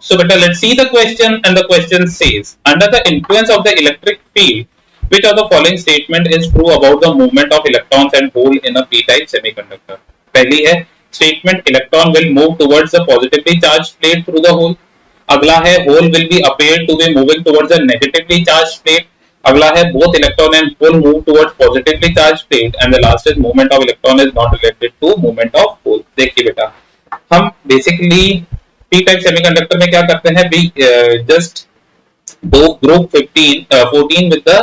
So beta, let's see the question, and the question says, under the influence of the electric field, which of the following statement is true about the movement of electrons and hole in a p-type semiconductor? पहली है statement electron will move towards the positively charged plate through the hole. अगला है hole will be appeared to be moving towards a negatively charged plate. अगला है both electron and hole move towards positively charged plate, and the last is movement of electron is not related to movement of hole. देखिए बेटा, हम basically P type semiconductor में क्या करते हैं, we just दो group 14 with the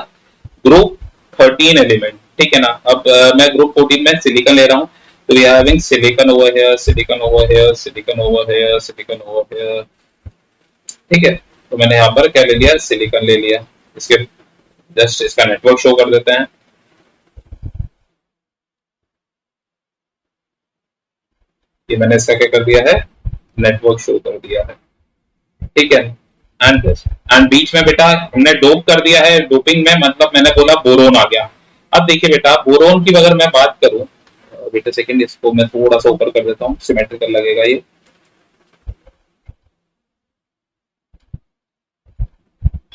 group 13 element, ठीक है ना। अब मैं ग्रुप 14 में सिलिकॉन ले रहा हूं, तो we are having silicon over here, silicon over here, silicon over here, silicon over here, ठीक है। तो मैंने यहाँ पर क्या ले लिया, सिलिकॉन ले लिया। इसके जस्ट इसका नेटवर्क शो कर देते हैं। ये मैंने इसका क्या कर दिया है, नेटवर्क शो कर दिया है, ठीक है। एंड बीच में बेटा हमने डोप कर दिया है। डोपिंग में मतलब मैंने बोला बोरोन आ गया। अब देखिए बेटा, बोरोन की अगर मैं बात करूं, बेटा सेकंड, इसको मैं थोड़ा सा ऊपर कर देता हूं, सिमेट्रिकल लगेगा ये।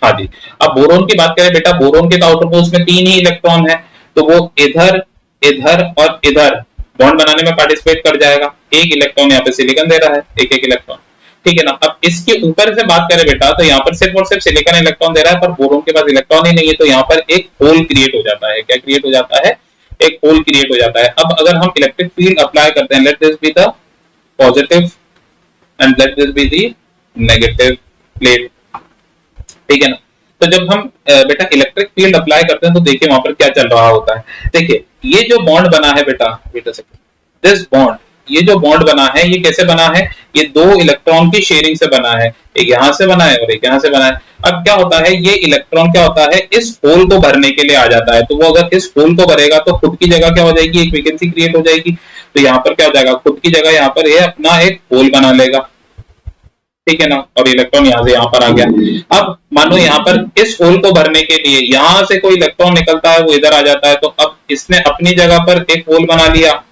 हाँ जी, अब बोरोन की बात करें बेटा, बोरोन के आउटर पोस्ट में 3 ही इलेक्ट्रॉन है, तो वो इधर इधर और इधर बॉन्ड बनाने में पार्टिसिपेट कर जाएगा। एक इलेक्ट्रॉन यहाँ पे सिलिकॉन दे रहा है, एक एक इलेक्ट्रॉन, ठीक है ना। अब इसके ऊपर से बात करें बेटा, तो यहाँ पर सिर्फ और सिर्फ सिलिकॉन इलेक्ट्रॉन दे रहा है, पर बोरोन के पास इलेक्ट्रॉन ही नहीं है, तो यहाँ पर एक होल क्रिएट हो जाता है। क्या क्रिएट हो जाता है, एक होल क्रिएट हो जाता है। अब अगर हम इलेक्ट्रिक फील्ड अप्लाई करते हैं, let this be the positive and let this be the negative plate, ठीक है ना। तो जब हम बेटा इलेक्ट्रिक फील्ड अप्लाई करते हैं, तो देखिए वहां पर क्या चल रहा होता है। देखिए ये जो बॉन्ड बना है बेटा, दिस बॉन्ड, ये जो बॉन्ड बना है ये कैसे बना है, ये 2 इलेक्ट्रॉन की शेयरिंग से बना है। एक यहाँ से बना है और एक यहाँ से बना है। अब क्या होता है, ये इलेक्ट्रॉन क्या होता है, इस होल को भरने के लिए आ जाता है। तो वो अगर इस होल को भरेगा तो खुद की जगह क्या हो जाएगी, एक वैकेंसी क्रिएट हो जाएगी। तो यहाँ पर क्या हो जाएगा, खुद की जगह यहाँ पर ये अपना एक होल बना लेगा, ठीक है ना। और इलेक्ट्रॉन यहाँ से यहाँ पर आ गया। अब मानो यहाँ पर इस होल को भरने के लिए यहाँ से कोई इलेक्ट्रॉन निकलता है, वो इधर आ जाता है, तो अब इसने अपनी जगह पर एक होल बना लिया।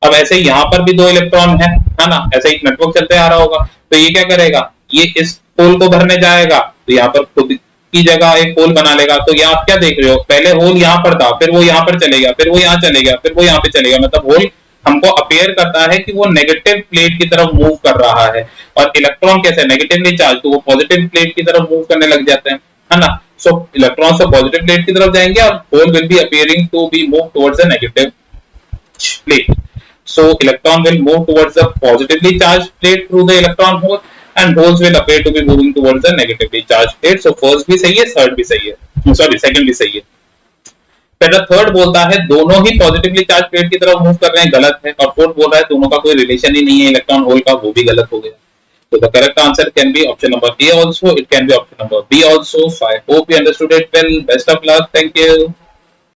अब ऐसे यहाँ पर भी 2 इलेक्ट्रॉन है ना, ऐसे एक नेटवर्क चलते आ रहा होगा। तो ये क्या करेगा, ये इस होल को भरने जाएगा, तो यहाँ पर खुद की जगह एक होल बना लेगा। तो यहाँ आप क्या देख रहे हो, पहले होल यहाँ पर था, फिर वो यहाँ पर चले गया, फिर वो यहाँ चले गया, फिर वो यहाँ पे चले गया। मतलब होल हमको अपेयर करता है कि वो नेगेटिव प्लेट की तरफ मूव कर रहा है। और इलेक्ट्रॉन कैसे नेगेटिवली चार्ज, तो वो पॉजिटिव प्लेट की तरफ मूव करने लग जाते हैं, है ना। सो इलेक्ट्रॉन तो पॉजिटिव प्लेट की तरफ जाएंगे और hole will be appearing to be move towards the negative plate. So electron will move towards the positively charged plate through the electron hole, and holes will appear to be moving towards the negatively charged plate. So first भी सही है, third भी सही है, sorry second भी सही है। पहला थर्ड बोलता है दोनों ही पॉजिटिवली चार्ज प्लेट की तरफ मूव कर रहे हैं, गलत है। और फोर्थ बोल रहा है दोनों का कोई रिलेशन ही नहीं है इलेक्ट्रॉन होल का, वो भी गलत हो गया। So the correct answer can be option number A also, it can be option number B also. So I hope you understood it well. Best of luck. Thank you.